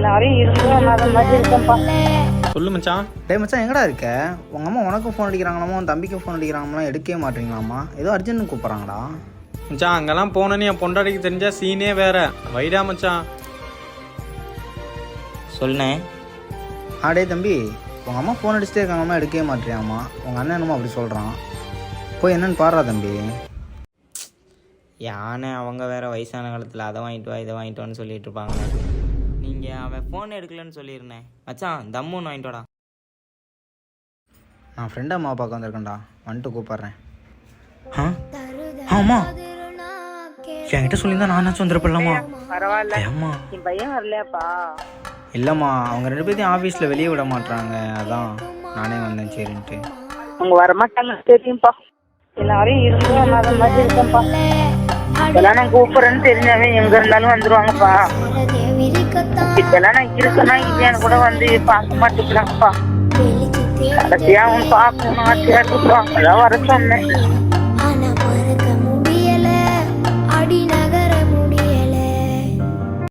எல்லாரும் இருந்தும் அந்த மாதிரி இருக்கேன்ப்பா. சொல்லு மச்சான். டே மச்சான், எங்கடா இருக்க? உங்கள் அம்மா உனக்கும் ஃபோன் அடிக்கிறாங்களாமா, உன் தம்பிக்கும் ஃபோன் அடிக்கிறாங்களாம், எடுக்கவே மாட்டீங்களாமா? ஏதோ அர்ஜென்ட் கூப்பிட்றாங்கடா. மச்சான் அங்கெல்லாம் போனேன்னு என் பொண்டாட்டிக்கு தெரிஞ்சா சீனே வேற. வைடா மச்சான். சொல்லுண்ணே. டே தம்பி, உங்கள் அம்மா ஃபோன் அடிச்சுட்டே இருக்காங்கம்மா, எடுக்கவே மாட்டேறியாம்மா. உங்கள் அண்ணன் என்னமோ அப்படி சொல்கிறான். போய் என்னன்னு பாடுறா தம்பி. யானை அவங்க வேறு வயசான காலத்தில் அதை வாங்கிட்டு வா இதை வாங்கிட்டு வான்னு சொல்லிட்டு இருப்பாங்க. நீங்கள் அவன் ஃபோன் எடுக்கலன்னு சொல்லியிருந்தேன். மச்சான் தம்முன்னு வாங்கிட்டு வாடா. நான் ஃப்ரெண்ட் அம்மா பார்க்க வந்திருக்கேன்டா, வந்துட்டு கூப்பிட்றேன். ஆமாம், என்கிட்ட சொல்லியிருந்தா நானாச்சும் வந்துருப்பிடலாமா? பரவாயில்ல, ஏம்மா என் பையன் வரலையாப்பா? இல்லைம்மா, அவங்க 2 பேர்த்தையும் ஆஃபீஸில் வெளியே விட மாட்டாங்க, அதான் நானே வந்தேன் சரின்ட்டு. அவங்க வரமாட்டாங்க தெரியும்ப்பா. எல்லாரும் இருந்தும் அந்த மாதிரி இருக்கேன்ப்பா. இதெல்லாம் நான் கூப்பிட்றேன்னு தெரிஞ்சாவே எங்க இருந்தாலும் வந்துருவாங்கப்பா. இதெல்லாம் நான் இருக்கேன்னா இல்லையான்னு கூட வந்து பார்க்க மாட்டேங்கிறாங்கப்பா. கடைசியா அவன் பார்க்கணும் ஆசையா இருப்பான், அதான் வர சொன்னேன்.